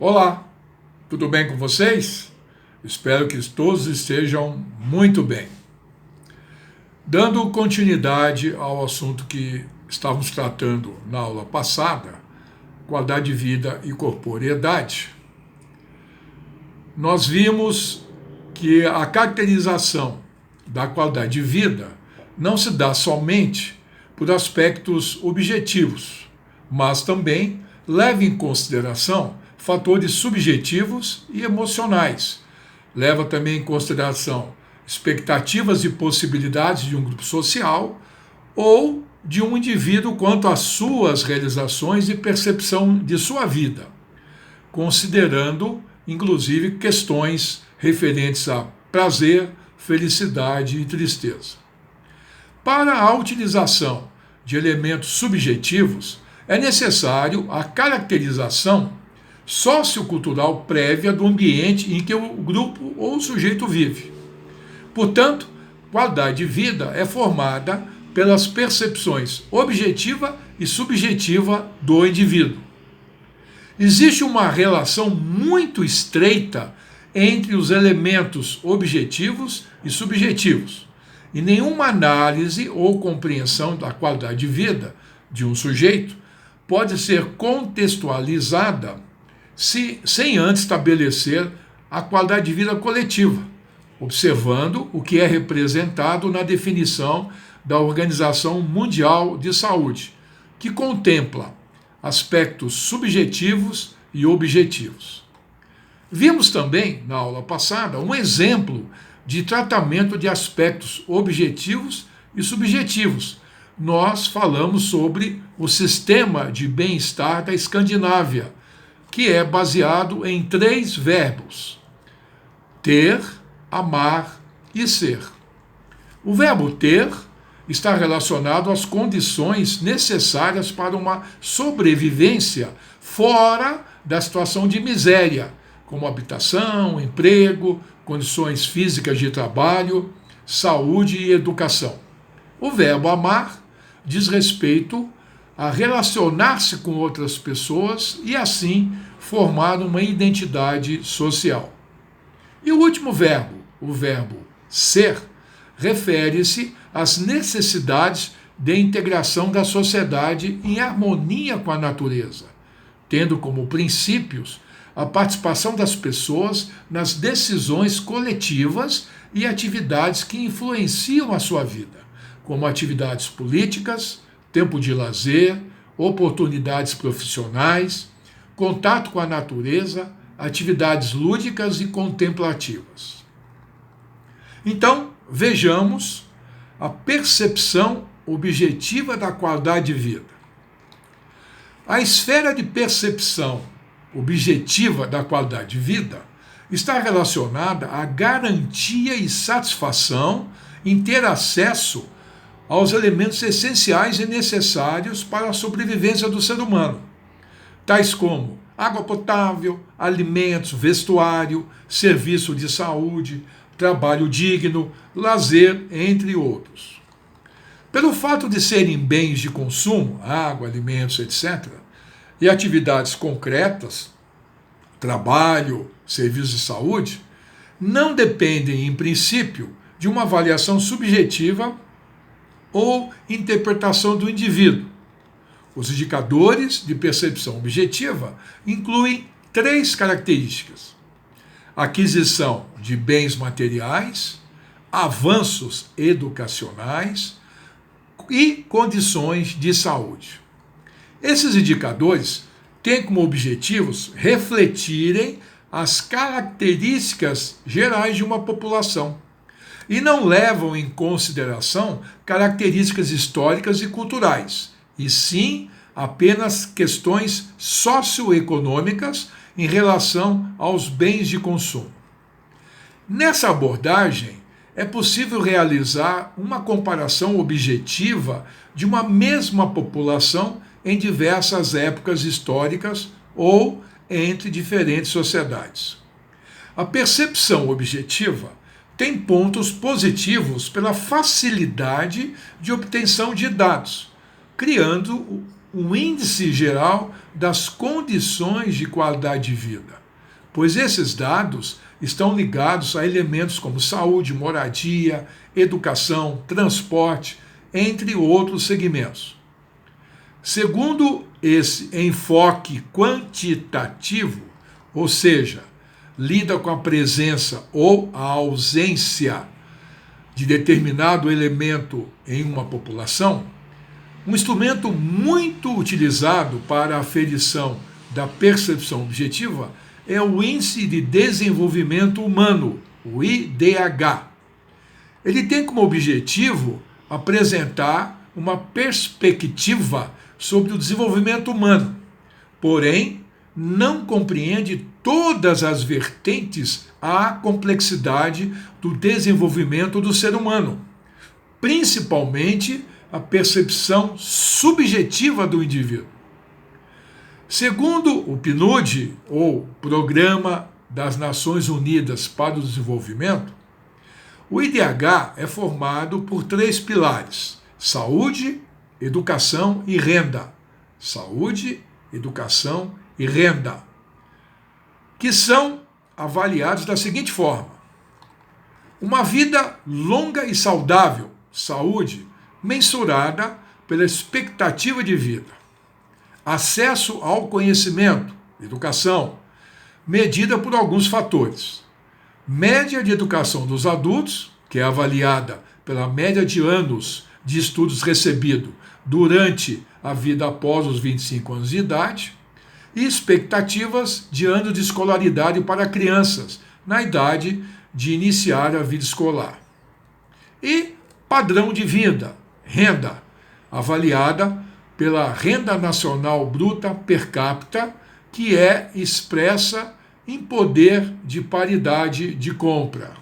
Olá, tudo bem com vocês? Espero que todos estejam muito bem. Dando continuidade ao assunto que estávamos tratando na aula passada, qualidade de vida e corporeidade, nós vimos que a caracterização da qualidade de vida não se dá somente por aspectos objetivos, mas também leva em consideração fatores subjetivos e emocionais. Leva também em consideração expectativas e possibilidades de um grupo social ou de um indivíduo quanto às suas realizações e percepção de sua vida, considerando, inclusive, questões referentes a prazer, felicidade e tristeza. Para a utilização de elementos subjetivos, é necessário a caracterização sociocultural prévia do ambiente em que o grupo ou o sujeito vive. Portanto, qualidade de vida é formada pelas percepções objetiva e subjetiva do indivíduo. Existe uma relação muito estreita entre os elementos objetivos e subjetivos, e nenhuma análise ou compreensão da qualidade de vida de um sujeito pode ser contextualizada sem antes estabelecer a qualidade de vida coletiva, observando o que é representado na definição da Organização Mundial de Saúde, que contempla aspectos subjetivos e objetivos. Vimos também, na aula passada, um exemplo de tratamento de aspectos objetivos e subjetivos. Nós falamos sobre o sistema de bem-estar da Escandinávia, que é baseado em 3 verbos: ter, amar e ser. O verbo ter está relacionado às condições necessárias para uma sobrevivência fora da situação de miséria, como habitação, emprego, condições físicas de trabalho, saúde e educação. O verbo amar diz respeito a relacionar-se com outras pessoas e, assim, formar uma identidade social. E o último verbo, o verbo ser, refere-se às necessidades de integração da sociedade em harmonia com a natureza, tendo como princípios a participação das pessoas nas decisões coletivas e atividades que influenciam a sua vida, como atividades políticas, tempo de lazer, oportunidades profissionais, contato com a natureza, atividades lúdicas e contemplativas. Então, vejamos a percepção objetiva da qualidade de vida. A esfera de percepção objetiva da qualidade de vida está relacionada à garantia e satisfação em ter acesso aos elementos essenciais e necessários para a sobrevivência do ser humano, tais como água potável, alimentos, vestuário, serviço de saúde, trabalho digno, lazer, entre outros. Pelo fato de serem bens de consumo, água, alimentos, etc., e atividades concretas, trabalho, serviços de saúde, não dependem, em princípio, de uma avaliação subjetiva ou interpretação do indivíduo. Os indicadores de percepção objetiva incluem 3 características: aquisição de bens materiais, avanços educacionais e condições de saúde. Esses indicadores têm como objetivos refletirem as características gerais de uma população e não levam em consideração características históricas e culturais, e sim apenas questões socioeconômicas em relação aos bens de consumo. Nessa abordagem, é possível realizar uma comparação objetiva de uma mesma população em diversas épocas históricas ou entre diferentes sociedades. A percepção objetiva tem pontos positivos pela facilidade de obtenção de dados, criando um índice geral das condições de qualidade de vida, pois esses dados estão ligados a elementos como saúde, moradia, educação, transporte, entre outros segmentos. Segundo esse enfoque quantitativo, ou seja, lida com a presença ou a ausência de determinado elemento em uma população, um instrumento muito utilizado para a aferição da percepção objetiva é o Índice de Desenvolvimento Humano, o IDH. Ele tem como objetivo apresentar uma perspectiva sobre o desenvolvimento humano, porém não compreende todas as vertentes à complexidade do desenvolvimento do ser humano, principalmente a percepção subjetiva do indivíduo. Segundo o PNUD, ou Programa das Nações Unidas para o Desenvolvimento, o IDH é formado por 3 pilares: saúde, educação e renda. Saúde, educação e renda, que são avaliados da seguinte forma: uma vida longa e saudável, saúde, mensurada pela expectativa de vida. Acesso ao conhecimento, educação, medida por alguns fatores. Média de educação dos adultos, que é avaliada pela média de anos de estudos recebido durante a vida após os 25 anos de idade, e expectativas de anos de escolaridade para crianças, na idade de iniciar a vida escolar. E padrão de vida, renda, avaliada pela Renda Nacional Bruta Per Capita, que é expressa em poder de paridade de compra.